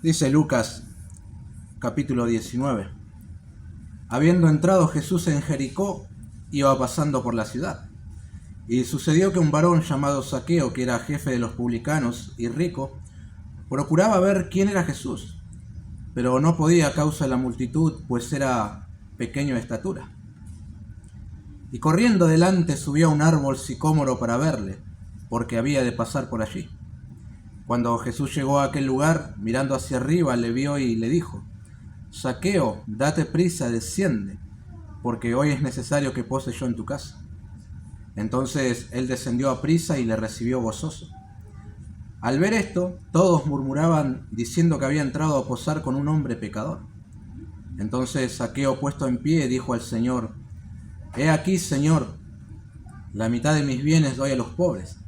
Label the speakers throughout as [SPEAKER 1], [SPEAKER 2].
[SPEAKER 1] Dice Lucas, capítulo 19. Habiendo entrado Jesús en Jericó, iba pasando por la ciudad. Y sucedió que un varón llamado Zaqueo, que era jefe de los publicanos y rico, procuraba ver quién era Jesús, pero no podía a causa de la multitud, pues era pequeño de estatura. Y corriendo delante subió a un árbol sicómoro para verle, porque había de pasar por allí. Cuando Jesús llegó a aquel lugar, mirando hacia arriba, le vio y le dijo: Zaqueo, date prisa, desciende, porque hoy es necesario que pose yo en tu casa. Entonces él descendió a prisa y le recibió gozoso. Al ver esto, todos murmuraban, diciendo que había entrado a posar con un hombre pecador. Entonces Zaqueo, puesto en pie, dijo al Señor: He aquí, Señor, la mitad de mis bienes doy a los pobres,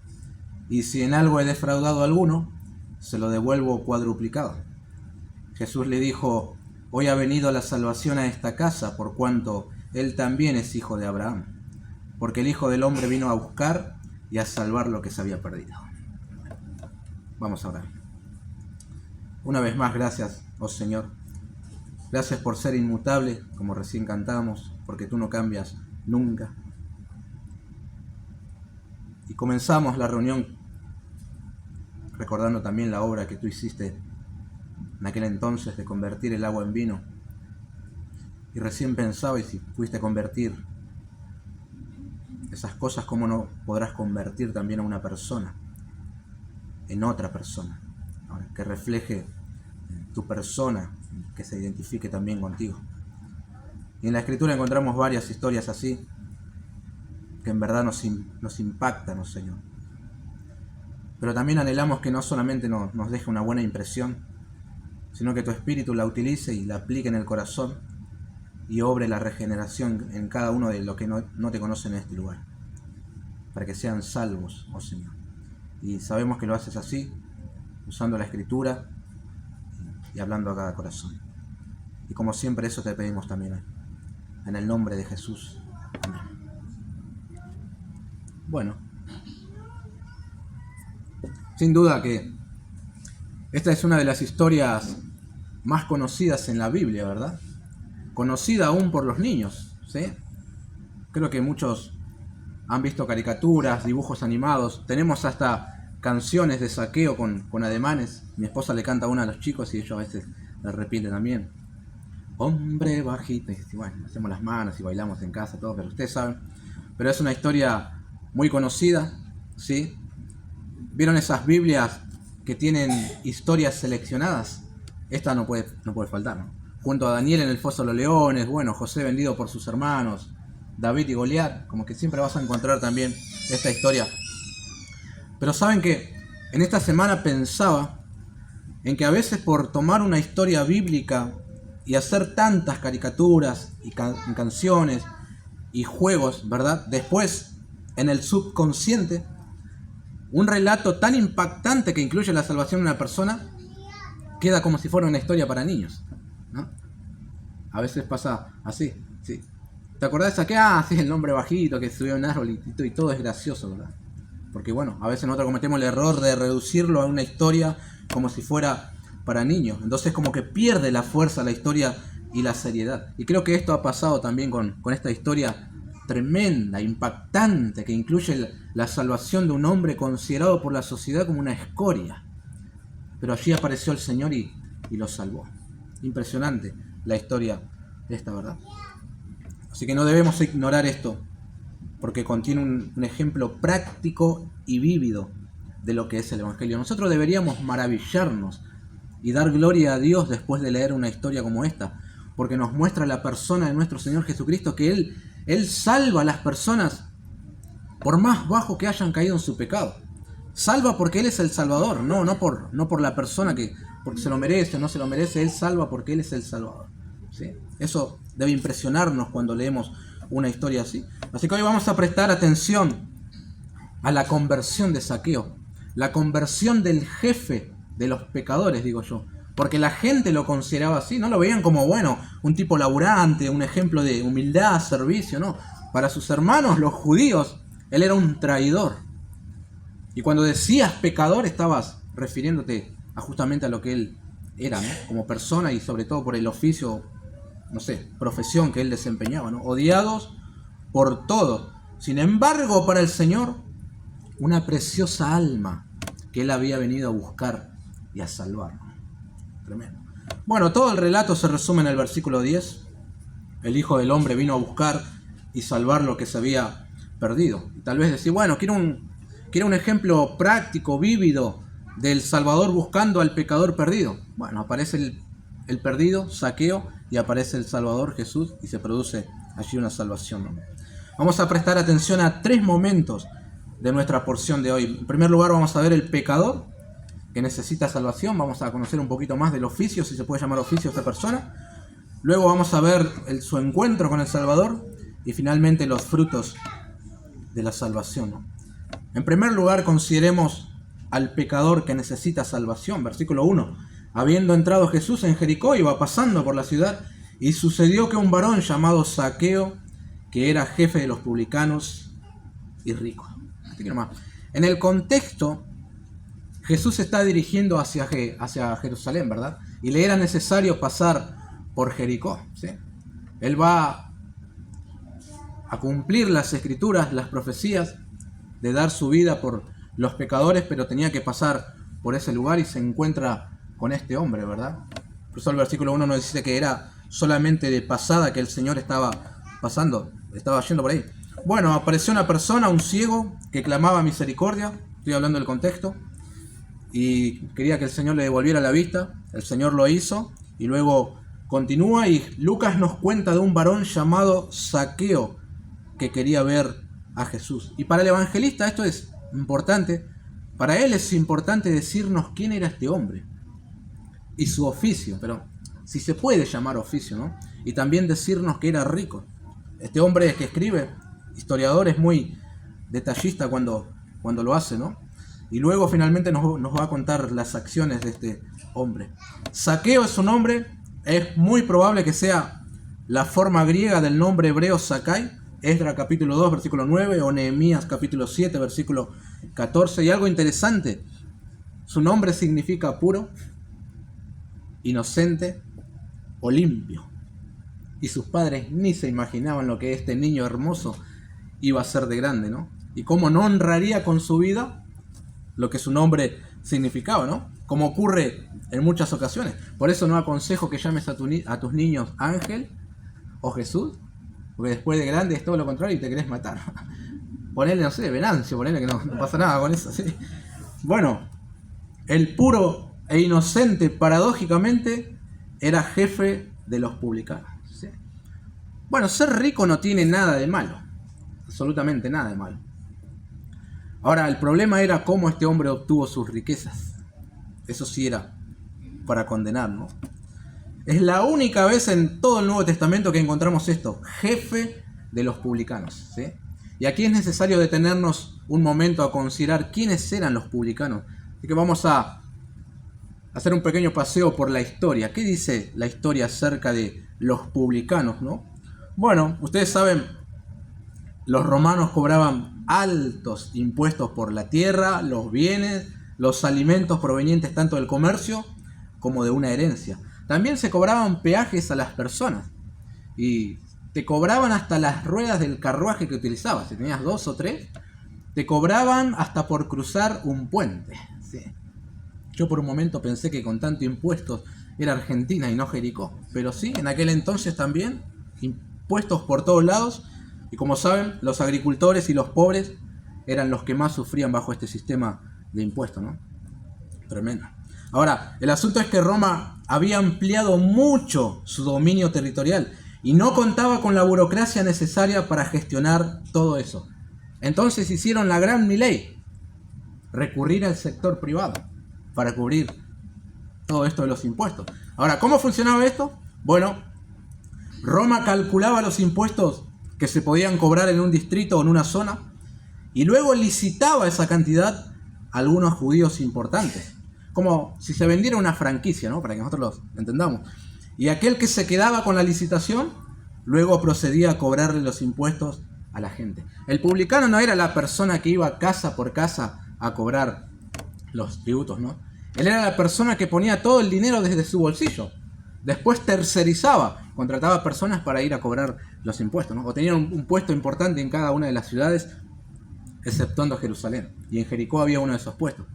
[SPEAKER 1] y si en algo he defraudado a alguno, se lo devuelvo cuadruplicado. Jesús le dijo: Hoy ha venido la salvación a esta casa, por cuanto él también es hijo de Abraham, porque el Hijo del Hombre vino a buscar y a salvar lo que se había perdido. Vamos a orar. Una vez más, gracias, oh Señor. Gracias por ser inmutable, como recién cantamos, porque tú no cambias nunca. Y comenzamos la reunión recordando también la obra que tú hiciste en aquel entonces de convertir el agua en vino. Y recién pensaba, y si fuiste a convertir esas cosas, ¿cómo no podrás convertir también a una persona en otra persona? Ahora, que refleje tu persona, que se identifique también contigo. Y en la Escritura encontramos varias historias así, que en verdad nos impactan, oh Señor. Pero también anhelamos que no solamente nos deje una buena impresión, sino que tu Espíritu la utilice y la aplique en el corazón y obre la regeneración en cada uno de los que no te conocen en este lugar, para que sean salvos, oh Señor. Y sabemos que lo haces así, usando la Escritura y hablando a cada corazón. Y como siempre, eso te pedimos también hoy, en el nombre de Jesús. Amén. Bueno, sin duda que esta es una de las historias más conocidas en la Biblia, ¿verdad? Conocida aún por los niños, ¿sí? Creo que muchos han visto caricaturas, dibujos animados. Tenemos hasta canciones de Zaqueo con ademanes. Mi esposa le canta una a los chicos y ellos a veces la repiten también. Hombre bajito. Y bueno, hacemos las manos y bailamos en casa, todo, pero ustedes saben. Pero es una historia muy conocida, ¿sí? ¿Vieron esas Biblias que tienen historias seleccionadas? Esta no puede faltar, ¿no? Junto a Daniel en el foso de los leones, bueno, José vendido por sus hermanos, David y Goliat, como que siempre vas a encontrar también esta historia. Pero saben que en esta semana pensaba en que a veces por tomar una historia bíblica y hacer tantas caricaturas y canciones y juegos, ¿verdad? Después, en el subconsciente, un relato tan impactante que incluye la salvación de una persona queda como si fuera una historia para niños, ¿no? A veces pasa así, sí. ¿Te acordás de esa que? Sí, el hombre bajito que subió a un árbol y todo es gracioso, ¿verdad? Porque bueno, a veces nosotros cometemos el error de reducirlo a una historia como si fuera para niños. Entonces como que pierde la fuerza la historia y la seriedad. Y creo que esto ha pasado también con esta historia tremenda, impactante, que incluye la salvación de un hombre considerado por la sociedad como una escoria. Pero allí apareció el Señor y lo salvó. Impresionante la historia esta, ¿verdad? Así que no debemos ignorar esto, porque contiene un ejemplo práctico y vívido de lo que es el Evangelio. Nosotros deberíamos maravillarnos y dar gloria a Dios después de leer una historia como esta, porque nos muestra la persona de nuestro Señor Jesucristo, que Él salva a las personas por más bajo que hayan caído en su pecado. Salva porque Él es el Salvador, no por la persona que porque se lo merece o no se lo merece. Él salva porque Él es el Salvador, ¿sí? Eso debe impresionarnos cuando leemos una historia así. Así que hoy vamos a prestar atención a la conversión de Zaqueo, la conversión del jefe de los pecadores, digo yo, porque la gente lo consideraba así, no lo veían como, bueno, un tipo laburante, un ejemplo de humildad, servicio, no. Para sus hermanos, los judíos, él era un traidor. Y cuando decías pecador, estabas refiriéndote justamente a lo que él era, ¿no? Como persona y sobre todo por el oficio, no sé, profesión que él desempeñaba, ¿no? Odiados por todos. Sin embargo, para el Señor, una preciosa alma que él había venido a buscar y a salvar. Tremendo. Bueno, todo el relato se resume en el versículo 10. El Hijo del Hombre vino a buscar y salvar lo que se había perdido. Y tal vez decir, bueno, quiero un ejemplo práctico, vívido, del Salvador buscando al pecador perdido. Bueno, aparece el perdido, Zaqueo, y aparece el Salvador, Jesús, y se produce allí una salvación, ¿no? Vamos a prestar atención a 3 momentos de nuestra porción de hoy. En primer lugar, vamos a ver el pecador que necesita salvación. Vamos a conocer un poquito más del oficio, si se puede llamar oficio a esta persona. Luego vamos a ver su encuentro con el Salvador y finalmente los frutos de la salvación, ¿no? En primer lugar, consideremos al pecador que necesita salvación. Versículo 1. Habiendo entrado Jesús en Jericó, iba pasando por la ciudad, y sucedió que un varón llamado Zaqueo, que era jefe de los publicanos y rico. En el contexto, Jesús se está dirigiendo hacia Jerusalén, ¿verdad? Y le era necesario pasar por Jericó, ¿sí? Él va a cumplir las escrituras, las profecías, de dar su vida por los pecadores, pero tenía que pasar por ese lugar y se encuentra con este hombre, ¿verdad? Por eso el versículo 1 nos dice que era solamente de pasada que el Señor estaba pasando, estaba yendo por ahí. Bueno, apareció una persona, un ciego, que clamaba misericordia, estoy hablando del contexto, y quería que el Señor le devolviera la vista. El Señor lo hizo, y luego continúa, y Lucas nos cuenta de un varón llamado Zaqueo, que quería ver a Jesús. Y para el evangelista esto es importante. Para él es importante decirnos quién era este hombre y su oficio, pero si se puede llamar oficio, ¿no? Y también decirnos que era rico. Este hombre que escribe, historiador, es muy detallista cuando lo hace, ¿no? Y luego finalmente nos va a contar las acciones de este hombre. Zaqueo es su nombre, es muy probable que sea la forma griega del nombre hebreo Zakai, Esdras capítulo 2, versículo 9, o Nehemías capítulo 7, versículo 14. Y algo interesante, su nombre significa puro, inocente o limpio. Y sus padres ni se imaginaban lo que este niño hermoso iba a ser de grande, ¿no? Y cómo no honraría con su vida lo que su nombre significaba, ¿no? Como ocurre en muchas ocasiones. Por eso no aconsejo que llames a tus niños Ángel o Jesús, porque después de grande es todo lo contrario y te querés matar. Ponele, no sé, Venancio, ponele que no pasa nada con eso, ¿sí? Bueno, el puro e inocente, paradójicamente, era jefe de los publicanos, ¿sí? Bueno, ser rico no tiene nada de malo, absolutamente nada de malo. Ahora, el problema era cómo este hombre obtuvo sus riquezas. Eso sí era para condenar, ¿no? Es la única vez en todo el Nuevo Testamento que encontramos esto, jefe de los publicanos, ¿sí? Y aquí es necesario detenernos un momento a considerar quiénes eran los publicanos. Así que vamos a hacer un pequeño paseo por la historia. ¿Qué dice la historia acerca de los publicanos, no? Bueno, ustedes saben, los romanos cobraban altos impuestos por la tierra, los bienes, los alimentos provenientes tanto del comercio como de una herencia. También se cobraban peajes a las personas y te cobraban hasta las ruedas del carruaje que utilizabas. Si tenías 2 o 3, te cobraban hasta por cruzar un puente, ¿sí? Yo por un momento pensé que con tanto impuestos era Argentina y no Jericó, pero sí, en aquel entonces también impuestos por todos lados, y como saben, los agricultores y los pobres eran los que más sufrían bajo este sistema de impuestos, ¿no? Tremendo. Ahora, el asunto es que Roma había ampliado mucho su dominio territorial y no contaba con la burocracia necesaria para gestionar todo eso. Entonces hicieron la gran ley, recurrir al sector privado para cubrir todo esto de los impuestos. Ahora, ¿cómo funcionaba esto? Bueno, Roma calculaba los impuestos que se podían cobrar en un distrito o en una zona y luego licitaba esa cantidad a algunos judíos importantes. Como si se vendiera una franquicia, ¿no? Para que nosotros lo entendamos. Y aquel que se quedaba con la licitación, luego procedía a cobrarle los impuestos a la gente. El publicano no era la persona que iba casa por casa a cobrar los tributos, ¿no? Él era la persona que ponía todo el dinero desde su bolsillo. Después tercerizaba, contrataba personas para ir a cobrar los impuestos, ¿no? O tenía un puesto importante en cada una de las ciudades, exceptuando Jerusalén. Y en Jericó había uno de esos puestos.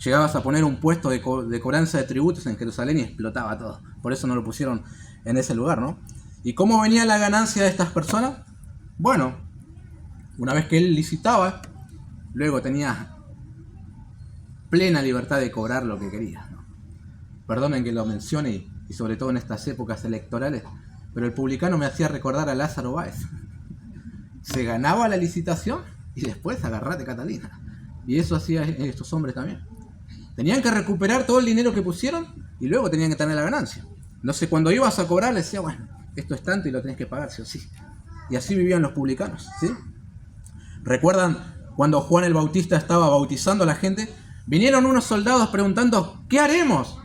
[SPEAKER 1] Llegabas a poner un puesto de cobranza de tributos en Jerusalén y explotaba todo. Por eso no lo pusieron en ese lugar, ¿no? ¿Y cómo venía la ganancia de estas personas? Bueno, una vez que él licitaba, luego tenía plena libertad de cobrar lo que quería, ¿no? Perdonen que lo mencione y sobre todo en estas épocas electorales, pero el publicano me hacía recordar a Lázaro Báez. Se ganaba la licitación y después agarrate Catalina. Y eso hacían estos hombres también. Tenían que recuperar todo el dinero que pusieron y luego tenían que tener la ganancia. No sé, cuando ibas a cobrar les decía, bueno, esto es tanto y lo tenés que pagar, sí o sí. Y así vivían los publicanos, ¿sí? ¿Recuerdan cuando Juan el Bautista estaba bautizando a la gente? Vinieron unos soldados preguntando, ¿qué haremos?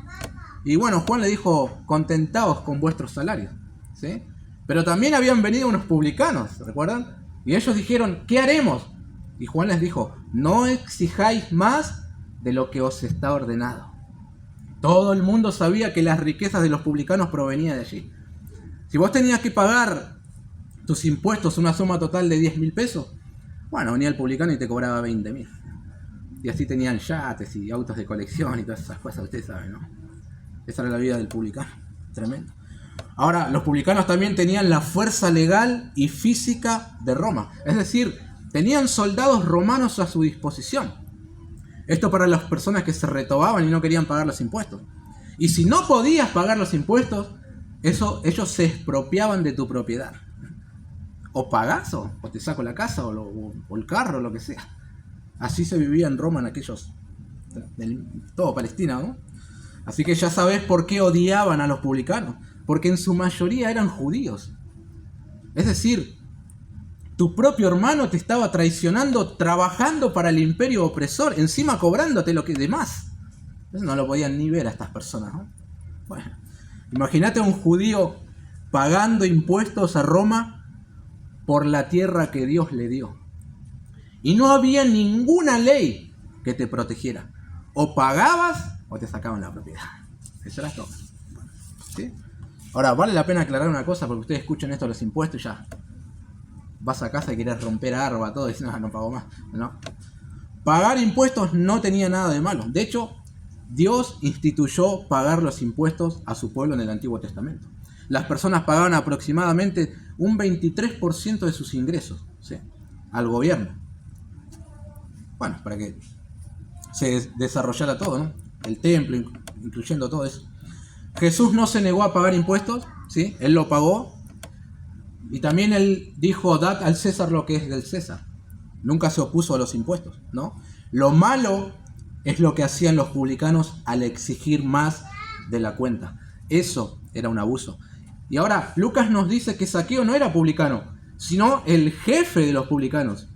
[SPEAKER 1] Y bueno, Juan le dijo, contentaos con vuestros salarios, ¿sí? Pero también habían venido unos publicanos, ¿recuerdan? Y ellos dijeron, ¿qué haremos? Y Juan les dijo, no exijáis más de lo que os está ordenado. Todo el mundo sabía que las riquezas de los publicanos provenían de allí. Si vos tenías que pagar tus impuestos una suma total de 10.000 pesos, bueno, venía el publicano y te cobraba 20.000. Y así tenían yates y autos de colección y todas esas cosas, ustedes saben, ¿no? Esa era la vida del publicano, tremendo. Ahora, los publicanos también tenían la fuerza legal y física de Roma. Es decir, tenían soldados romanos a su disposición. Esto para las personas que se retobaban y no querían pagar los impuestos. Y si no podías pagar los impuestos, ellos se expropiaban de tu propiedad. O pagás o te saco la casa o el carro, o lo que sea. Así se vivía en Roma en aquellos... todo Palestina, ¿no? Así que ya sabes por qué odiaban a los publicanos. Porque en su mayoría eran judíos. Es decir, tu propio hermano te estaba traicionando trabajando para el imperio opresor, encima cobrándote lo que demás. Eso no lo podían ni ver a estas personas, ¿no? Bueno, imagínate a un judío pagando impuestos a Roma por la tierra que Dios le dio. Y no había ninguna ley que te protegiera. O pagabas o te sacaban la propiedad. Eso era todo. ¿Sí? Ahora, vale la pena aclarar una cosa, porque ustedes escuchan esto de los impuestos y ya vas a casa y querés romper arba, todo, y dices, no pago más. No. Pagar impuestos no tenía nada de malo. De hecho, Dios instituyó pagar los impuestos a su pueblo en el Antiguo Testamento. Las personas pagaban aproximadamente un 23% de sus ingresos, ¿sí?, al gobierno. Bueno, para que se desarrollara todo, ¿no? El templo, incluyendo todo eso. Jesús no se negó a pagar impuestos, ¿sí? Él lo pagó. Y también él dijo, dad al César lo que es del César. Nunca se opuso a los impuestos, ¿no? Lo malo es lo que hacían los publicanos al exigir más de la cuenta. Eso era un abuso. Y ahora Lucas nos dice que Zaqueo no era publicano, sino el jefe de los publicanos.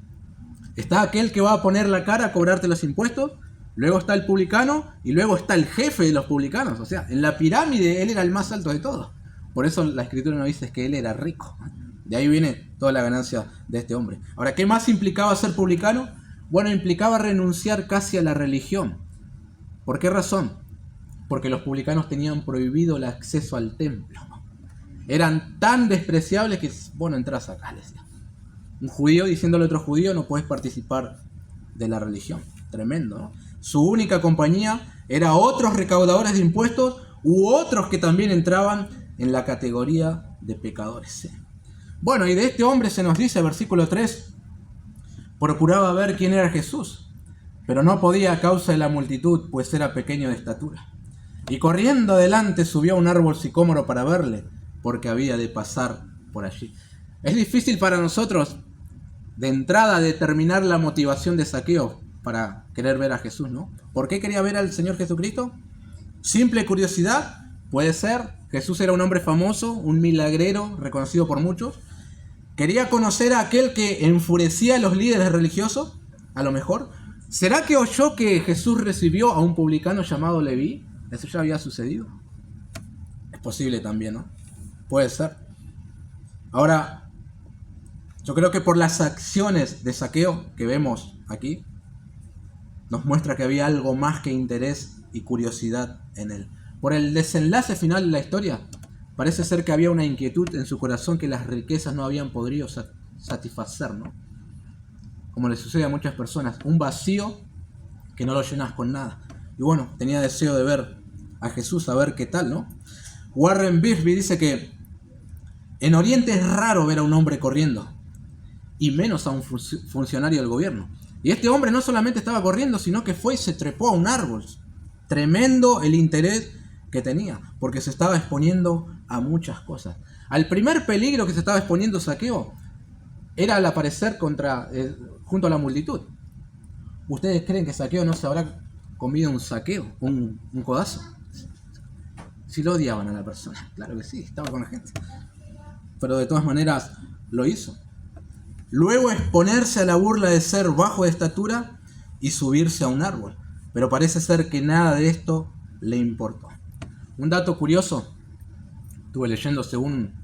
[SPEAKER 1] Está aquel que va a poner la cara a cobrarte los impuestos, luego está el publicano y luego está el jefe de los publicanos. O sea, en la pirámide él era el más alto de todos. Por eso la escritura nos dice que él era rico. De ahí viene toda la ganancia de este hombre. Ahora, ¿qué más implicaba ser publicano? Bueno, implicaba renunciar casi a la religión. ¿Por qué razón? Porque los publicanos tenían prohibido el acceso al templo. Eran tan despreciables que, bueno, entras acá, les decía. Un judío diciéndole a otro judío, no puedes participar de la religión. Tremendo, ¿no? Su única compañía era otros recaudadores de impuestos u otros que también entraban en la categoría de pecadores, ¿sí? Bueno, y de este hombre se nos dice, versículo 3, procuraba ver quién era Jesús, pero no podía a causa de la multitud, pues era pequeño de estatura. Y corriendo adelante subió a un árbol sicómoro para verle, porque había de pasar por allí. Es difícil para nosotros, de entrada, determinar la motivación de Zaqueo para querer ver a Jesús, ¿no? ¿Por qué quería ver al Señor Jesucristo? Simple curiosidad, puede ser. Jesús era un hombre famoso, un milagrero, reconocido por muchos. ¿Quería conocer a aquel que enfurecía a los líderes religiosos? A lo mejor. ¿Será que oyó que Jesús recibió a un publicano llamado Leví? ¿Eso ya había sucedido? Es posible también, ¿no? Puede ser. Ahora, yo creo que por las acciones de Zaqueo que vemos aquí, nos muestra que había algo más que interés y curiosidad en él. Por el desenlace final de la historia, parece ser que había una inquietud en su corazón que las riquezas no habían podido satisfacer, ¿no? Como le sucede a muchas personas, un vacío que no lo llenas con nada. Y bueno, tenía deseo de ver a Jesús, a ver qué tal, ¿no? Warren Wiersbe dice que en Oriente es raro ver a un hombre corriendo, y menos a un funcionario del gobierno. Y este hombre no solamente estaba corriendo, sino que fue y se trepó a un árbol. Tremendo el interés que tenía, porque se estaba exponiendo a muchas cosas. Al primer peligro que se estaba exponiendo Zaqueo era al aparecer junto a la multitud. ¿Ustedes creen que Zaqueo no se habrá comido un saqueo, un codazo? Si lo odiaban a la persona, claro que sí, estaba con la gente. Pero de todas maneras lo hizo. Luego exponerse a la burla de ser bajo de estatura y subirse a un árbol. Pero parece ser que nada de esto le importó. Un dato curioso, estuve leyendo según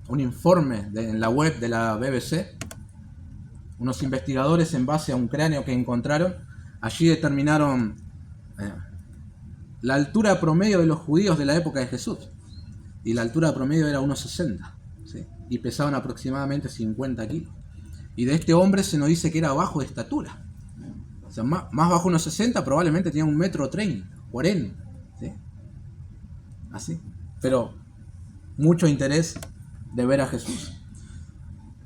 [SPEAKER 1] un informe en la web de la BBC, unos investigadores en base a un cráneo que encontraron, allí determinaron la altura promedio de los judíos de la época de Jesús. Y la altura promedio era 1,60, ¿sí? Y pesaban aproximadamente 50 kilos. Y de este hombre se nos dice que era bajo de estatura. O sea, más bajo 1,60, probablemente tenía 1,30 m, 40, ¿sí? Así. Pero mucho interés de ver a Jesús.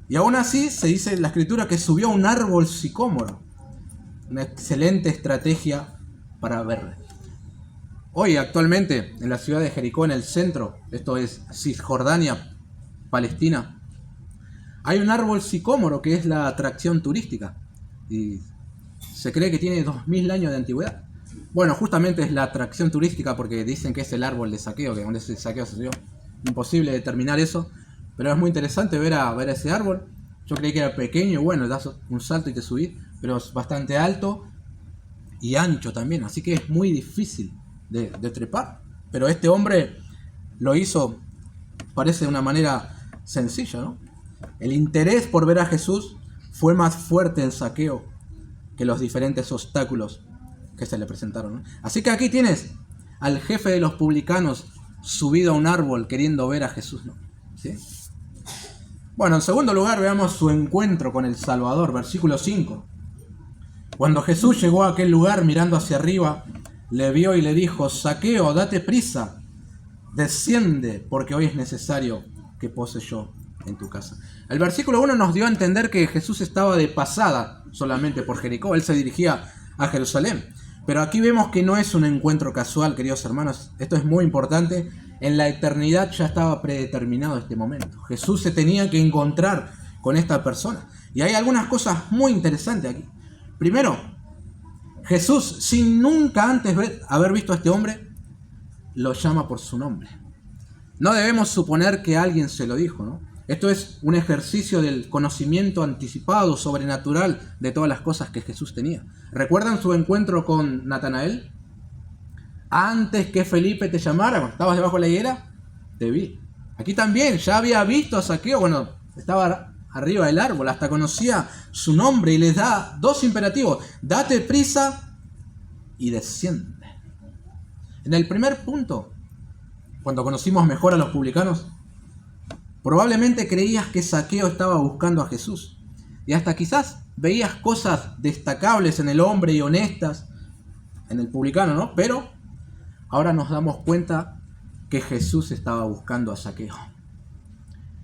[SPEAKER 1] Y aún así se dice en la escritura que subió a un árbol sicómoro. Una excelente estrategia para verle. Hoy actualmente en la ciudad de Jericó, en el centro, esto es Cisjordania, Palestina, hay un árbol sicómoro que es la atracción turística y se cree que tiene 2000 años de antigüedad. Bueno, justamente es la atracción turística porque dicen que es el árbol de Zaqueo, que donde ese Zaqueo se subió. Imposible determinar eso, pero es muy interesante ver a ese árbol. Yo creí que era pequeño, bueno, das un salto y te subís, pero es bastante alto y ancho también, así que es muy difícil de trepar. Pero este hombre lo hizo, parece de una manera sencilla, ¿no? El interés por ver a Jesús fue más fuerte en Zaqueo que los diferentes obstáculos que se le presentaron, ¿no? Así que aquí tienes al jefe de los publicanos subido a un árbol queriendo ver a Jesús, ¿no? ¿Sí? Bueno, en segundo lugar veamos su encuentro con el Salvador, versículo 5. Cuando Jesús llegó a aquel lugar mirando hacia arriba, le vio y le dijo: Zaqueo, date prisa, desciende, porque hoy es necesario que pose yo en tu casa. El versículo 1 nos dio a entender que Jesús estaba de pasada solamente por Jericó, él se dirigía a Jerusalén. Pero aquí vemos que no es un encuentro casual, queridos hermanos, esto es muy importante. En la eternidad ya estaba predeterminado este momento. Jesús se tenía que encontrar con esta persona. Y hay algunas cosas muy interesantes aquí. Primero, Jesús, sin nunca antes haber visto a este hombre, lo llama por su nombre. No debemos suponer que alguien se lo dijo, ¿no? Esto es un ejercicio del conocimiento anticipado, sobrenatural, de todas las cosas que Jesús tenía. ¿Recuerdan su encuentro con Natanael? Antes que Felipe te llamara, cuando estabas debajo de la higuera, te vi. Aquí también, ya había visto a Zaqueo, bueno, estaba arriba del árbol, hasta conocía su nombre y les da dos imperativos: date prisa y desciende. En el primer punto, cuando conocimos mejor a los publicanos, probablemente creías que Zaqueo estaba buscando a Jesús. Y hasta quizás veías cosas destacables en el hombre y honestas en el publicano, ¿no? Pero ahora nos damos cuenta que Jesús estaba buscando a Zaqueo.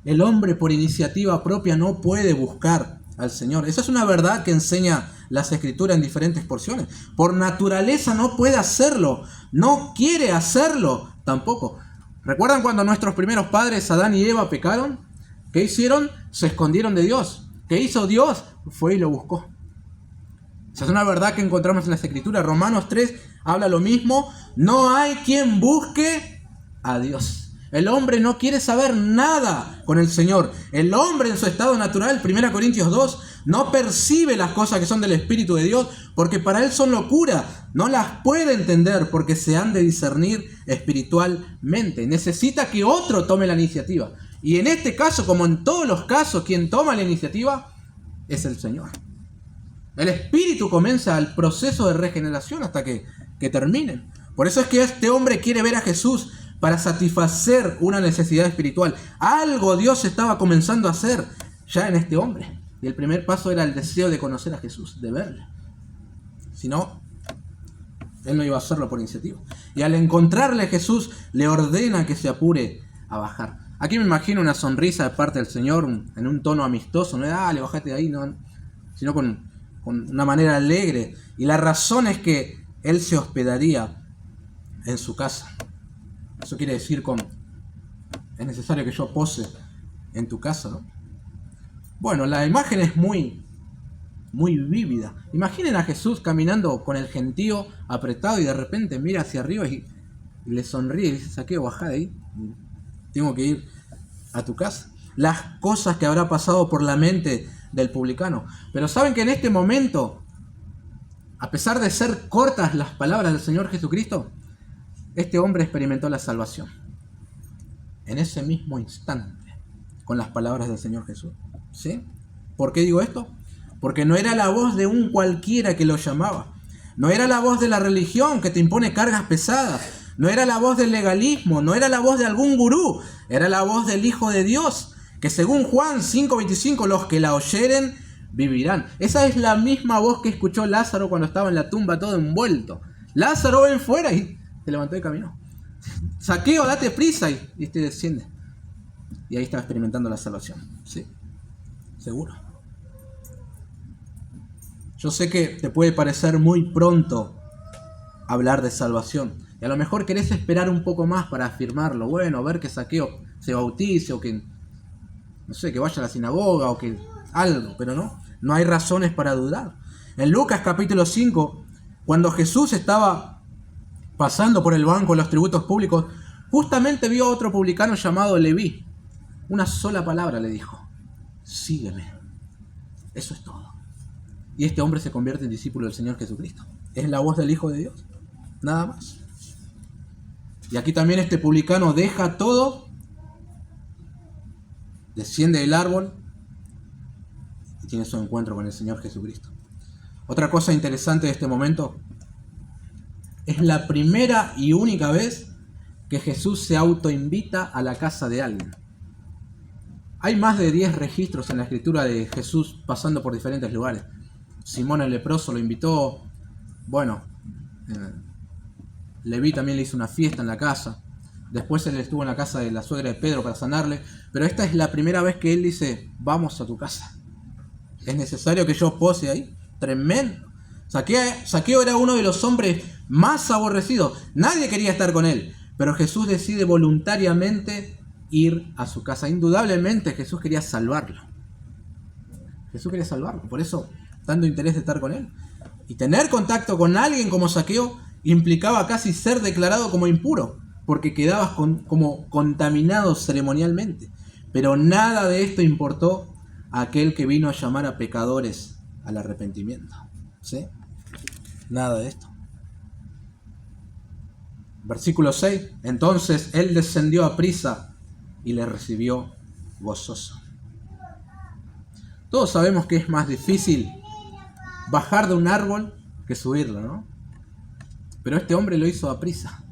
[SPEAKER 1] El hombre por iniciativa propia no puede buscar al Señor. Esa es una verdad que enseña las Escrituras en diferentes porciones. Por naturaleza no puede hacerlo, no quiere hacerlo tampoco. ¿Recuerdan cuando nuestros primeros padres, Adán y Eva, pecaron? ¿Qué hicieron? Se escondieron de Dios. ¿Qué hizo Dios? Fue y lo buscó. Esa es una verdad que encontramos en las Escrituras. Romanos 3 habla lo mismo. No hay quien busque a Dios. El hombre no quiere saber nada con el Señor. El hombre en su estado natural, 1 Corintios 2, no percibe las cosas que son del Espíritu de Dios porque para él son locura. No las puede entender porque se han de discernir espiritualmente. Necesita que otro tome la iniciativa. Y en este caso, como en todos los casos, quien toma la iniciativa es el Señor. El Espíritu comienza el proceso de regeneración hasta que que terminen. Por eso es que este hombre quiere ver a Jesús para satisfacer una necesidad espiritual. Algo Dios estaba comenzando a hacer ya en este hombre. Y el primer paso era el deseo de conocer a Jesús, de verle. Si no, él no iba a hacerlo por iniciativa. Y al encontrarle, Jesús le ordena que se apure a bajar. Aquí me imagino una sonrisa de parte del Señor en un tono amistoso. No, dale, bajate de ahí, no, sino con una manera alegre. Y la razón es que él se hospedaría en su casa. Eso quiere decir es necesario que yo pose en tu casa, ¿no? Bueno, la imagen es muy vívida. Imaginen a Jesús caminando con el gentío apretado y de repente mira hacia arriba y le sonríe y dice: Zaqueo, bajá de ahí, tengo que ir a tu casa. Las cosas que habrá pasado por la mente del publicano. Pero saben que en este momento, a pesar de ser cortas las palabras del Señor Jesucristo, este hombre experimentó la salvación en ese mismo instante con las palabras del Señor Jesús. ¿Sí? ¿Por qué digo esto? Porque no era la voz de un cualquiera que lo llamaba. No era la voz de la religión que te impone cargas pesadas. No era la voz del legalismo. No era la voz de algún gurú. Era la voz del Hijo de Dios, que según Juan 5:25, los que la oyeren vivirán. Esa es la misma voz que escuchó Lázaro cuando estaba en la tumba todo envuelto. Lázaro, ven fuera, y se levantó y caminó. Zaqueo, date prisa, y este desciende. Y ahí estaba experimentando la salvación. Sí, seguro. Yo sé que te puede parecer muy pronto hablar de salvación. Y a lo mejor querés esperar un poco más para afirmarlo. Bueno, ver que Zaqueo se bautice o que, no sé, que vaya a la sinagoga o que algo. Pero no hay razones para dudar. En Lucas capítulo 5, cuando Jesús estaba pasando por el banco de los tributos públicos, justamente vio a otro publicano llamado Leví. Una sola palabra le dijo: sígueme. Eso es todo. Y este hombre se convierte en discípulo del Señor Jesucristo. Es la voz del Hijo de Dios. Nada más. Y aquí también este publicano deja todo, desciende del árbol y tiene su encuentro con el Señor Jesucristo. Otra cosa interesante de este momento: es la primera y única vez que Jesús se autoinvita a la casa de alguien. Hay más de 10 registros en la escritura de Jesús pasando por diferentes lugares. Simón el leproso lo invitó. Bueno, Leví también le hizo una fiesta en la casa. Después él estuvo en la casa de la suegra de Pedro para sanarle. Pero esta es la primera vez que él dice: vamos a tu casa. ¿Es necesario que yo pose ahí? Tremendo. Zaqueo era uno de los hombres más aborrecidos. Nadie quería estar con él. Pero Jesús decide voluntariamente ir a su casa. Indudablemente Jesús quería salvarlo. Jesús quería salvarlo. Por eso tanto interés de estar con él. Y tener contacto con alguien como Zaqueo implicaba casi ser declarado como impuro, porque quedabas como contaminado ceremonialmente. Pero nada de esto importó a aquel que vino a llamar a pecadores al arrepentimiento. ¿Sí? Nada de esto. Versículo 6. Entonces él descendió a prisa y le recibió gozoso. Todos sabemos que es más difícil bajar de un árbol que subirlo, ¿no? Pero este hombre lo hizo a prisa.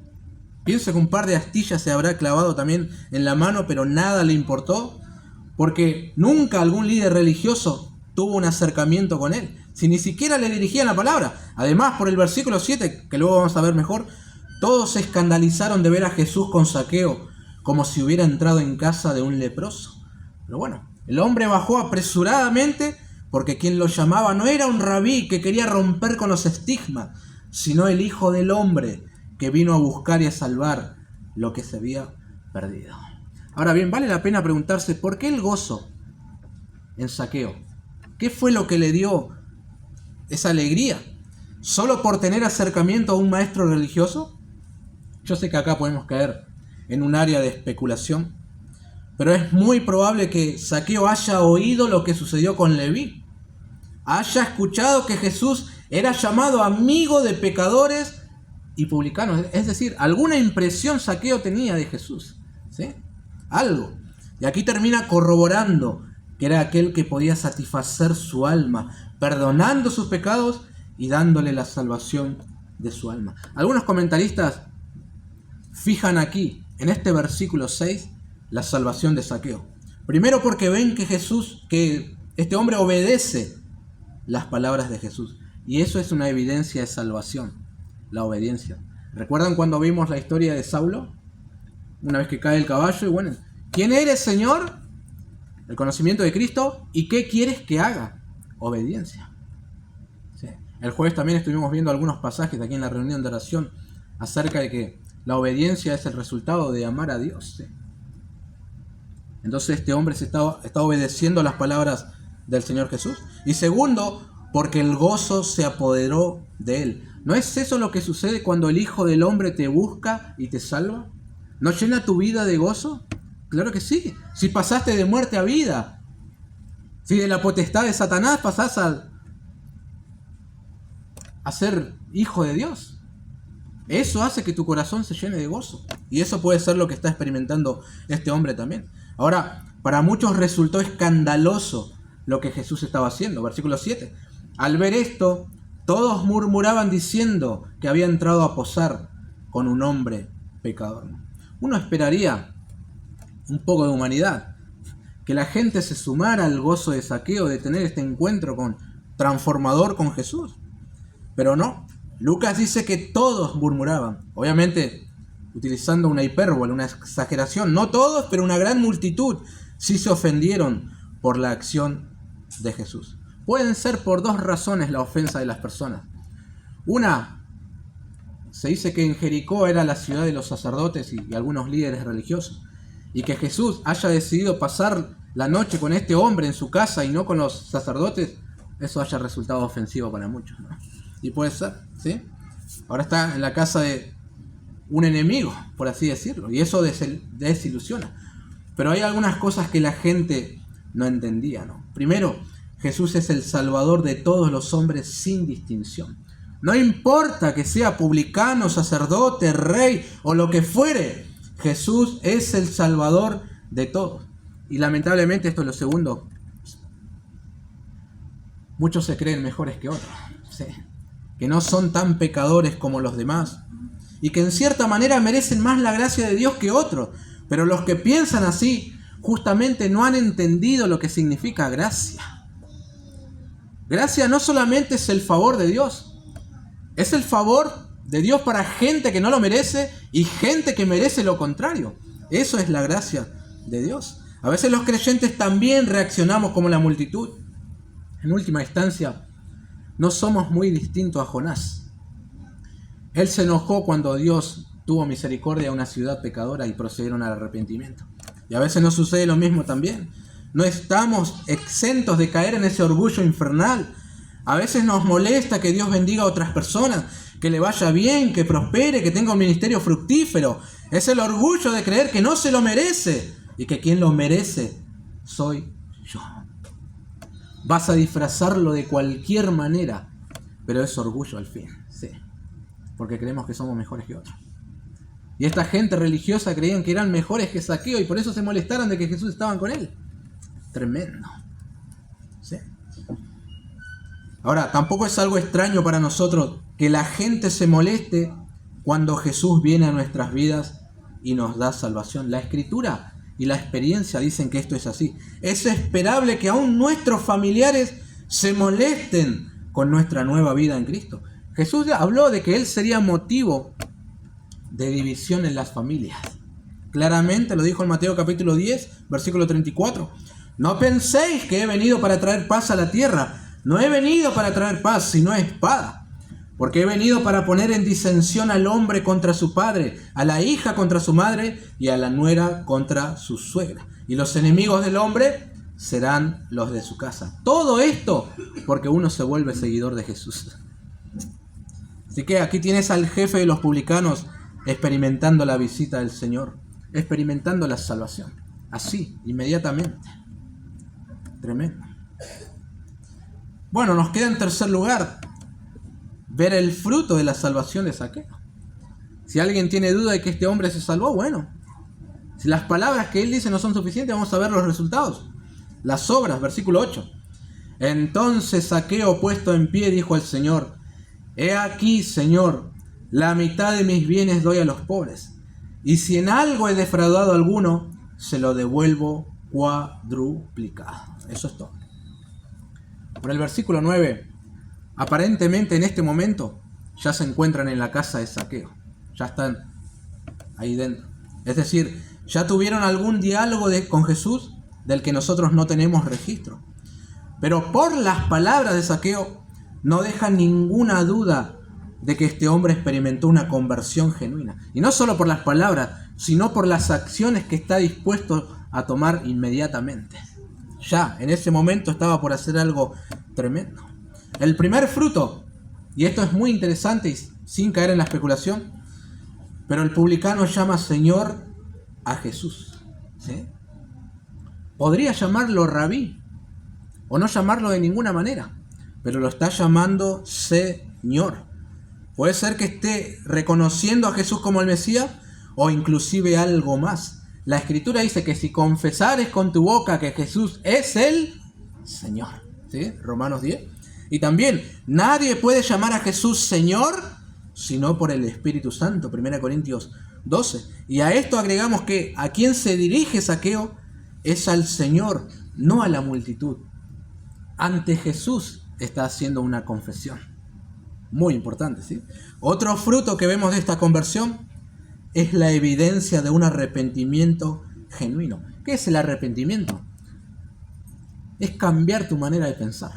[SPEAKER 1] Pienso que un par de astillas se habrá clavado también en la mano, pero nada le importó, porque nunca algún líder religioso tuvo un acercamiento con él, si ni siquiera le dirigían la palabra. Además, por el versículo 7, que luego vamos a ver mejor, todos se escandalizaron de ver a Jesús con Zaqueo, como si hubiera entrado en casa de un leproso. Pero bueno, el hombre bajó apresuradamente, porque quien lo llamaba no era un rabí que quería romper con los estigmas, sino el Hijo del Hombre, que vino a buscar y a salvar lo que se había perdido. Ahora bien, vale la pena preguntarse: ¿por qué el gozo en Zaqueo? ¿Qué fue lo que le dio esa alegría? ¿Solo por tener acercamiento a un maestro religioso? Yo sé que acá podemos caer en un área de especulación, pero es muy probable que Zaqueo haya oído lo que sucedió con Leví. Haya escuchado que Jesús era llamado amigo de pecadores y publicanos. Es decir, alguna impresión Zaqueo tenía de Jesús. ¿Sí? Algo. Y aquí termina corroborando que era aquel que podía satisfacer su alma, perdonando sus pecados y dándole la salvación de su alma. Algunos comentaristas fijan aquí, en este versículo 6, la salvación de Zaqueo. Primero porque ven que este hombre obedece las palabras de Jesús. Y eso es una evidencia de salvación, la obediencia. ¿Recuerdan cuando vimos la historia de Saulo? Una vez que cae el caballo y bueno, ¿quién eres, Señor? El conocimiento de Cristo. ¿Y qué quieres que haga? Obediencia. Sí. El jueves también estuvimos viendo algunos pasajes aquí en la reunión de oración acerca de que la obediencia es el resultado de amar a Dios. Sí. Entonces este hombre está obedeciendo las palabras del Señor Jesús. Y segundo, porque el gozo se apoderó de él. ¿No es eso lo que sucede cuando el Hijo del Hombre te busca y te salva? ¿No llena tu vida de gozo? Claro que sí. Si pasaste de muerte a vida, si de la potestad de Satanás pasás a ser hijo de Dios, eso hace que tu corazón se llene de gozo. Y eso puede ser lo que está experimentando este hombre también. Ahora, para muchos resultó escandaloso lo que Jesús estaba haciendo. Versículo 7. Al ver esto, todos murmuraban diciendo que había entrado a posar con un hombre pecador. Uno esperaría un poco de humanidad, que la gente se sumara al gozo de Zaqueo de tener este encuentro transformador con Jesús. Pero no, Lucas dice que todos murmuraban, obviamente utilizando una hipérbole, una exageración. No todos, pero una gran multitud sí se ofendieron por la acción de Jesús. Pueden ser por dos razones la ofensa de las personas. Una, se dice que en Jericó era la ciudad de los sacerdotes y algunos líderes religiosos, y que Jesús haya decidido pasar la noche con este hombre en su casa y no con los sacerdotes, eso haya resultado ofensivo para muchos, ¿no? Y puede ser, ¿sí? Ahora está en la casa de un enemigo, por así decirlo, y eso desilusiona. Pero hay algunas cosas que la gente no entendía, ¿no? Primero, Jesús es el Salvador de todos los hombres sin distinción. No importa que sea publicano, sacerdote, rey o lo que fuere, Jesús es el Salvador de todos. Y lamentablemente esto es lo segundo. Muchos se creen mejores que otros, ¿sí? Que no son tan pecadores como los demás y que en cierta manera merecen más la gracia de Dios que otros. Pero los que piensan así justamente no han entendido lo que significa gracia. Gracia no solamente es el favor de Dios, es el favor de Dios para gente que no lo merece y gente que merece lo contrario. Eso es la gracia de Dios. A veces los creyentes también reaccionamos como la multitud. En última instancia, no somos muy distintos a Jonás. Él se enojó cuando Dios tuvo misericordia a una ciudad pecadora y procedieron al arrepentimiento. Y a veces nos sucede lo mismo también. No estamos exentos de caer en ese orgullo infernal. A veces nos molesta que Dios bendiga a otras personas, que le vaya bien, que prospere, que tenga un ministerio fructífero. Es el orgullo de creer que no se lo merece y que quien lo merece soy yo. Vas a disfrazarlo de cualquier manera, pero es orgullo al fin, sí, porque creemos que somos mejores que otros. Y esta gente religiosa creían que eran mejores que Zaqueo y por eso se molestaron de que Jesús estaba con él. Tremendo, ¿sí? Ahora, tampoco es algo extraño para nosotros que la gente se moleste cuando Jesús viene a nuestras vidas y nos da salvación. La Escritura y la experiencia dicen que esto es así. Es esperable que aún nuestros familiares se molesten con nuestra nueva vida en Cristo. Jesús habló de que Él sería motivo de división en las familias. Claramente lo dijo en Mateo capítulo 10, versículo 34. No penséis que he venido para traer paz a la tierra. No he venido para traer paz, sino espada. Porque he venido para poner en disensión al hombre contra su padre, a la hija contra su madre y a la nuera contra su suegra. Y los enemigos del hombre serán los de su casa. Todo esto porque uno se vuelve seguidor de Jesús. Así que aquí tienes al jefe de los publicanos experimentando la visita del Señor, experimentando la salvación. Así, inmediatamente. Tremendo. Bueno, nos queda en tercer lugar ver el fruto de la salvación de Zaqueo. Si alguien tiene duda de que este hombre se salvó, bueno, si las palabras que él dice no son suficientes, vamos a ver los resultados. Las obras, versículo 8. Entonces Zaqueo, puesto en pie, dijo al Señor: He aquí, Señor, la mitad de mis bienes doy a los pobres. Y si en algo he defraudado a alguno, se lo devuelvo cuadruplicado. Eso es todo. Por el versículo 9, aparentemente en este momento ya se encuentran en la casa de Zaqueo. Ya están ahí dentro. Es decir, ya tuvieron algún diálogo con Jesús del que nosotros no tenemos registro. Pero por las palabras de Zaqueo no deja ninguna duda de que este hombre experimentó una conversión genuina. Y no solo por las palabras, sino por las acciones que está dispuesto a tomar inmediatamente. Ya, en ese momento estaba por hacer algo tremendo. El primer fruto, y esto es muy interesante y sin caer en la especulación, pero el publicano llama Señor a Jesús. ¿Sí? Podría llamarlo rabí, o no llamarlo de ninguna manera, pero lo está llamando Señor. Puede ser que esté reconociendo a Jesús como el Mesías, o inclusive algo más. La Escritura dice que si confesares con tu boca que Jesús es el Señor. ¿Sí? Romanos 10. Y también, nadie puede llamar a Jesús Señor, sino por el Espíritu Santo. 1 Corintios 12. Y a esto agregamos que a quien se dirige Zaqueo es al Señor, no a la multitud. Ante Jesús está haciendo una confesión. Muy importante, ¿sí? Otro fruto que vemos de esta conversión es la evidencia de un arrepentimiento genuino. ¿Qué es el arrepentimiento? Es cambiar tu manera de pensar.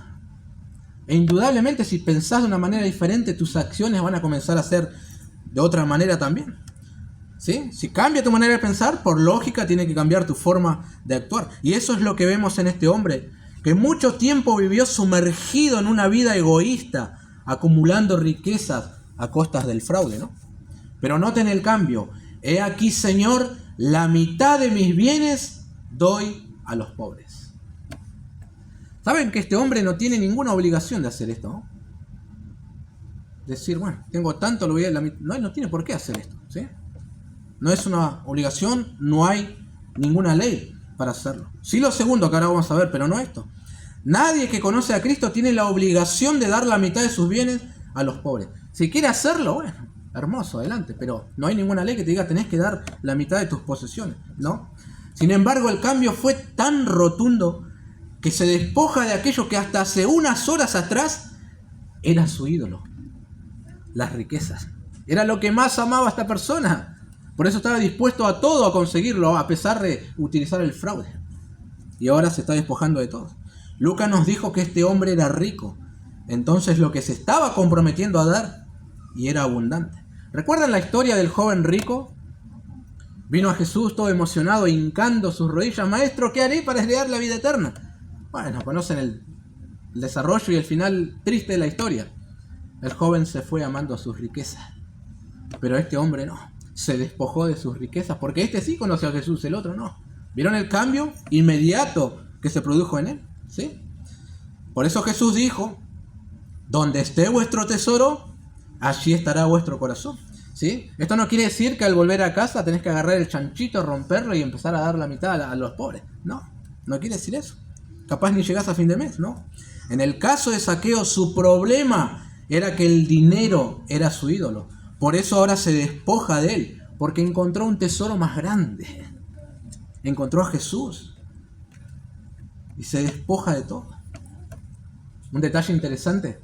[SPEAKER 1] E indudablemente si pensás de una manera diferente, tus acciones van a comenzar a ser de otra manera también. ¿Sí? Si cambia tu manera de pensar, por lógica tiene que cambiar tu forma de actuar. Y eso es lo que vemos en este hombre, que mucho tiempo vivió sumergido en una vida egoísta, acumulando riquezas a costas del fraude, ¿no? Pero noten el cambio. He aquí, Señor, la mitad de mis bienes doy a los pobres. ¿Saben que este hombre no tiene ninguna obligación de hacer esto, ¿no? Decir, bueno, tengo tanto, lo voy a la mitad. No, él no tiene por qué hacer esto, ¿sí? No es una obligación, no hay ninguna ley para hacerlo. Sí lo segundo que ahora vamos a ver, pero no esto. Nadie que conoce a Cristo tiene la obligación de dar la mitad de sus bienes a los pobres. Si quiere hacerlo, bueno, hermoso, adelante, pero no hay ninguna ley que te diga tenés que dar la mitad de tus posesiones, ¿no? Sin embargo, el cambio fue tan rotundo que se despoja de aquello que hasta hace unas horas atrás era su ídolo, las riquezas. Era lo que más amaba a esta persona. Por eso estaba dispuesto a todo a conseguirlo, a pesar de utilizar el fraude. Y ahora se está despojando de todo. Lucas nos dijo que este hombre era rico. Entonces lo que se estaba comprometiendo a dar, y era abundante. ¿Recuerdan la historia del joven rico? Vino a Jesús todo emocionado, hincando sus rodillas. Maestro, ¿qué haré para heredar la vida eterna? Bueno, conocen el desarrollo y el final triste de la historia. El joven se fue amando a sus riquezas. Pero este hombre no. Se despojó de sus riquezas, porque este sí conoció a Jesús, el otro no. ¿Vieron el cambio inmediato que se produjo en él? ¿Sí? Por eso Jesús dijo, donde esté vuestro tesoro, allí estará vuestro corazón. ¿Sí? Esto no quiere decir que al volver a casa tenés que agarrar el chanchito, romperlo y empezar a dar la mitad a los pobres. No, no quiere decir eso. Capaz ni llegás a fin de mes, ¿no? En el caso de Zaqueo, su problema era que el dinero era su ídolo. Por eso ahora se despoja de él, porque encontró un tesoro más grande. Encontró a Jesús y se despoja de todo. Un detalle interesante,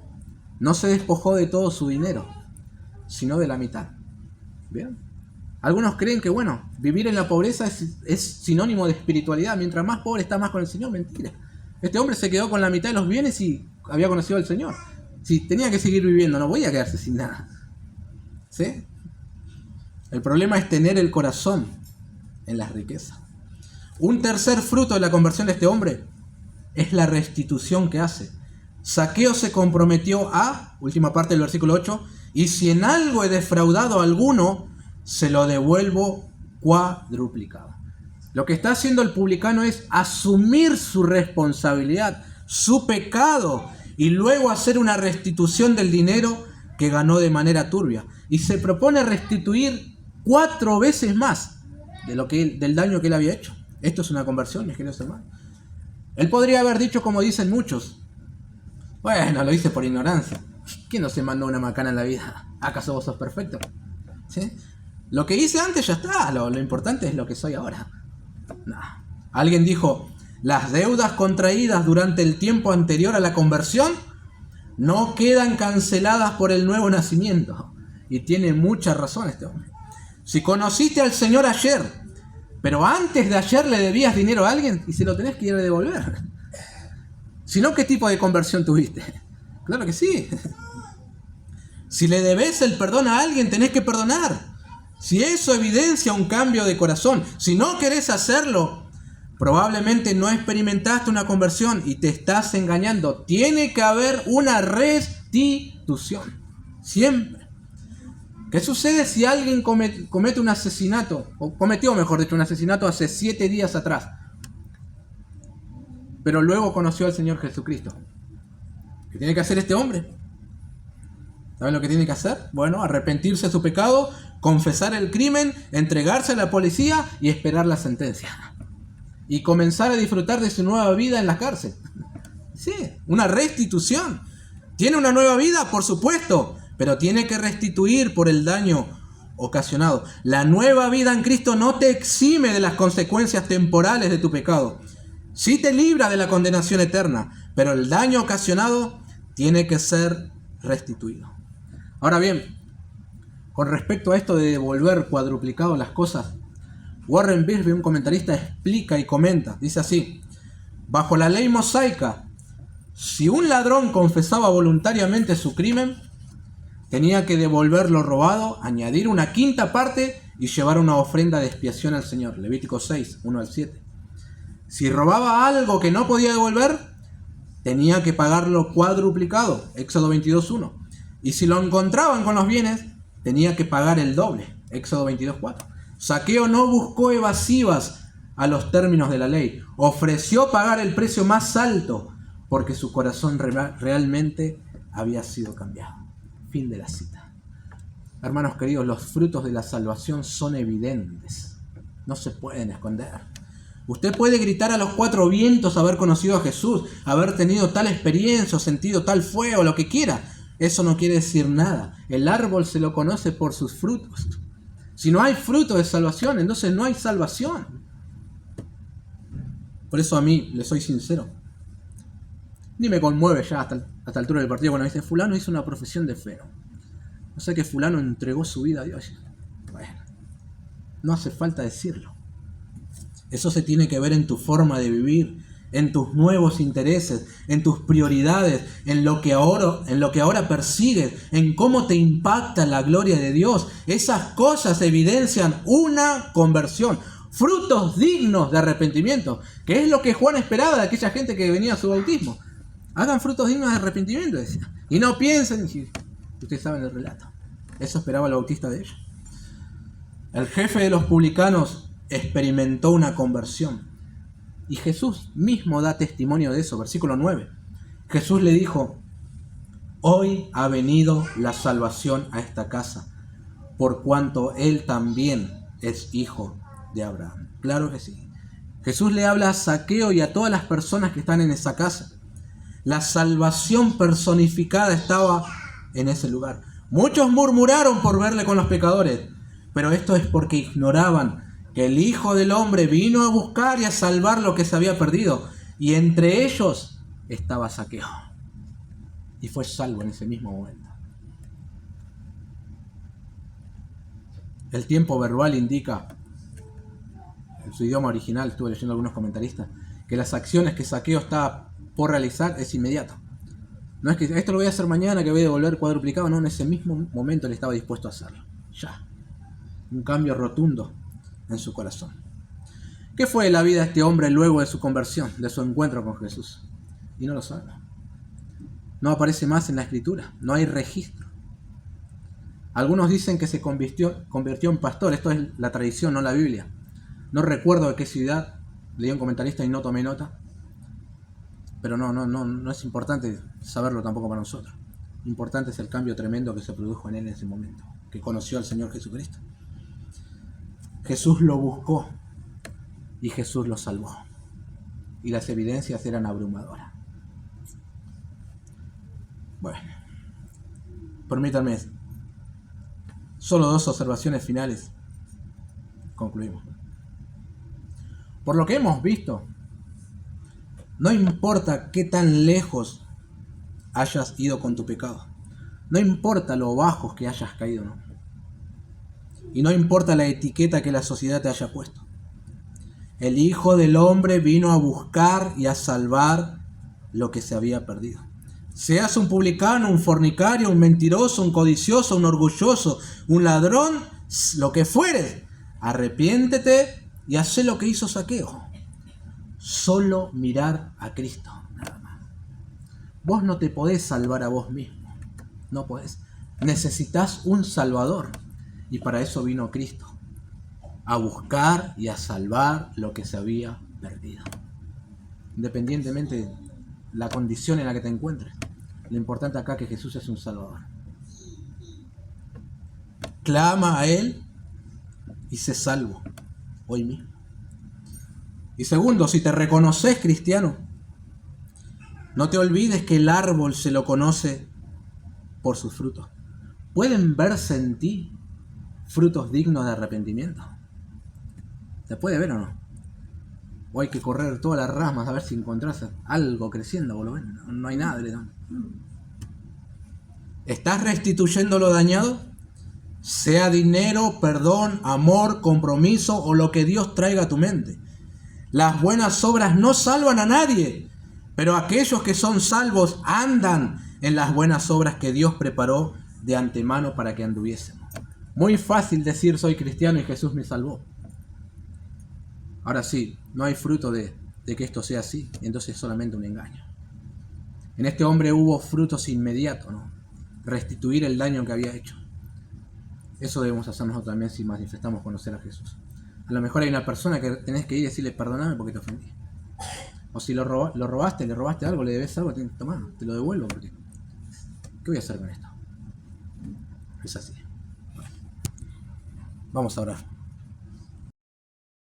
[SPEAKER 1] no se despojó de todo su dinero, sino de la mitad. ¿Bien? Algunos creen que, bueno, vivir en la pobreza es sinónimo de espiritualidad. Mientras más pobre está, más con el Señor. Mentira. Este hombre se quedó con la mitad de los bienes y había conocido al Señor. Si tenía que seguir viviendo, no podía quedarse sin nada. ¿Sí? El problema es tener el corazón en las riquezas. Un tercer fruto de la conversión de este hombre es la restitución que hace. Zaqueo se comprometió a, última parte del versículo 8, y si en algo he defraudado a alguno, se lo devuelvo cuadruplicado. Lo que está haciendo el publicano es asumir su responsabilidad, su pecado, y luego hacer una restitución del dinero que ganó de manera turbia. Y se propone restituir 4 veces más del daño que él había hecho. Esto es una conversión, mis queridos hermanos. Él podría haber dicho, como dicen muchos, bueno, lo hice por ignorancia. ¿Quién no se mandó una macana en la vida? ¿Acaso vos sos perfecto? ¿Sí? Lo que hice antes ya está, lo importante es lo que soy ahora. No. Alguien dijo, las deudas contraídas durante el tiempo anterior a la conversión no quedan canceladas por el nuevo nacimiento. Y tiene mucha razón este hombre. Si conociste al Señor ayer, pero antes de ayer le debías dinero a alguien y se lo tenés que ir a devolver. Si no, ¿qué tipo de conversión tuviste? Claro que sí. Si le debes el perdón a alguien, tenés que perdonar. Si eso evidencia un cambio de corazón, si no querés hacerlo, probablemente no experimentaste una conversión y te estás engañando. Tiene que haber una restitución. Siempre. ¿Qué sucede si alguien comete un asesinato? O cometió, mejor dicho, un asesinato hace 7 días atrás. Pero luego conoció al Señor Jesucristo. ¿Qué tiene que hacer este hombre? ¿Saben lo que tiene que hacer? Bueno, arrepentirse de su pecado, confesar el crimen, entregarse a la policía y esperar la sentencia. Y comenzar a disfrutar de su nueva vida en la cárcel. Sí, una restitución. ¿Tiene una nueva vida? Por supuesto, pero tiene que restituir por el daño ocasionado. La nueva vida en Cristo no te exime de las consecuencias temporales de tu pecado. Sí te libra de la condenación eterna, pero el daño ocasionado tiene que ser restituido. Ahora bien, con respecto a esto de devolver cuadruplicado las cosas, Warren Wiersbe, un comentarista, explica y comenta, dice así: bajo la ley mosaica, si un ladrón confesaba voluntariamente su crimen, tenía que devolver lo robado, añadir una quinta parte y llevar una ofrenda de expiación al Señor. Levítico 6, 1 al 7. Si robaba algo que no podía devolver, tenía que pagarlo cuadruplicado. Éxodo 22, 1. Y si lo encontraban con los bienes, tenía que pagar el doble. Éxodo 22, 4. Zaqueo no buscó evasivas a los términos de la ley. Ofreció pagar el precio más alto porque su corazón realmente había sido cambiado. Fin de la cita. Hermanos queridos, los frutos de la salvación son evidentes. No se pueden esconder. Usted puede gritar a los 4 vientos haber conocido a Jesús, haber tenido tal experiencia, o sentido tal fuego, lo que quiera. Eso no quiere decir nada. El árbol se lo conoce por sus frutos. Si no hay fruto de salvación, entonces no hay salvación. Por eso a mí, le soy sincero, ni me conmueve ya hasta la altura del partido cuando dice fulano hizo una profesión de fe. No sé que fulano entregó su vida a Dios. Bueno, no hace falta decirlo. Eso se tiene que ver en tu forma de vivir, en tus nuevos intereses, en tus prioridades, en lo que ahora persigues, en cómo te impacta la gloria de Dios. Esas cosas evidencian una conversión, frutos dignos de arrepentimiento, que es lo que Juan esperaba de aquella gente que venía a su bautismo. Hagan frutos dignos de arrepentimiento, decía. Y no piensen, ustedes saben el relato. Eso esperaba el bautista de ellos. El jefe de los publicanos experimentó una conversión. Y Jesús mismo da testimonio de eso. Versículo 9. Jesús le dijo: hoy ha venido la salvación a esta casa, por cuanto él también es hijo de Abraham. Claro que sí. Jesús le habla a Zaqueo y a todas las personas que están en esa casa. La salvación personificada estaba en ese lugar. Muchos murmuraron por verle con los pecadores, pero esto es porque ignoraban que el Hijo del Hombre vino a buscar y a salvar lo que se había perdido. Y entre ellos estaba Zaqueo. Y fue salvo en ese mismo momento. El tiempo verbal indica, en su idioma original, estuve leyendo algunos comentaristas, que las acciones que Zaqueo está por realizar es inmediato. No es que esto lo voy a hacer mañana, que voy a devolver cuadruplicado. No, en ese mismo momento él estaba dispuesto a hacerlo. Ya. Un cambio rotundo en su corazón. ¿Qué fue la vida de este hombre luego de su conversión, de su encuentro con Jesús? Y no lo sabe. No aparece más en la Escritura. No hay registro. Algunos dicen que se convirtió en pastor. Esto es la tradición, no la Biblia. No recuerdo de qué ciudad. Leí un comentarista y no tomé nota. Pero no es importante saberlo tampoco para nosotros. Importante es el cambio tremendo que se produjo en él en ese momento, que conoció al Señor Jesucristo. Jesús lo buscó y Jesús lo salvó. Y las evidencias eran abrumadoras. Bueno, Permítanme solo 2 observaciones finales. Concluimos. Por lo que hemos visto, no importa qué tan lejos hayas ido con tu pecado. No importa lo bajos que hayas caído, ¿no? Y no importa la etiqueta que la sociedad te haya puesto. El Hijo del Hombre vino a buscar y a salvar lo que se había perdido. Seas un publicano, un fornicario, un mentiroso, un codicioso, un orgulloso, un ladrón, lo que fueres, arrepiéntete y haz lo que hizo Zaqueo. Solo mirar a Cristo, nada más. Vos no te podés salvar a vos mismo. No podés. Necesitas un Salvador. Y para eso vino Cristo. A buscar y a salvar lo que se había perdido. Independientemente de la condición en la que te encuentres. Lo importante acá es que Jesús es un Salvador. Clama a Él y sé salvo hoy mismo. Y segundo, si te reconoces cristiano, no te olvides que el árbol se lo conoce por sus frutos. ¿Pueden verse en ti frutos dignos de arrepentimiento? ¿Se puede ver o no? O hay que correr todas las ramas a ver si encontrás algo creciendo, por lo menos. No hay nada. ¿Estás restituyendo lo dañado? Sea dinero, perdón, amor, compromiso o lo que Dios traiga a tu mente. Las buenas obras no salvan a nadie, pero aquellos que son salvos andan en las buenas obras que Dios preparó de antemano para que anduviésemos. Muy fácil decir soy cristiano y Jesús me salvó. Ahora sí, no hay fruto de que esto sea así, y entonces es solamente un engaño. En este hombre hubo frutos inmediatos, ¿no? Restituir el daño que había hecho. Eso debemos hacer nosotros también si manifestamos conocer a Jesús. A lo mejor hay una persona que tenés que ir y decirle perdoname porque te ofendí. O si le robaste algo, le debes algo, tomá, te lo devuelvo porque ¿qué voy a hacer con esto? Es así. Bueno, vamos a orar.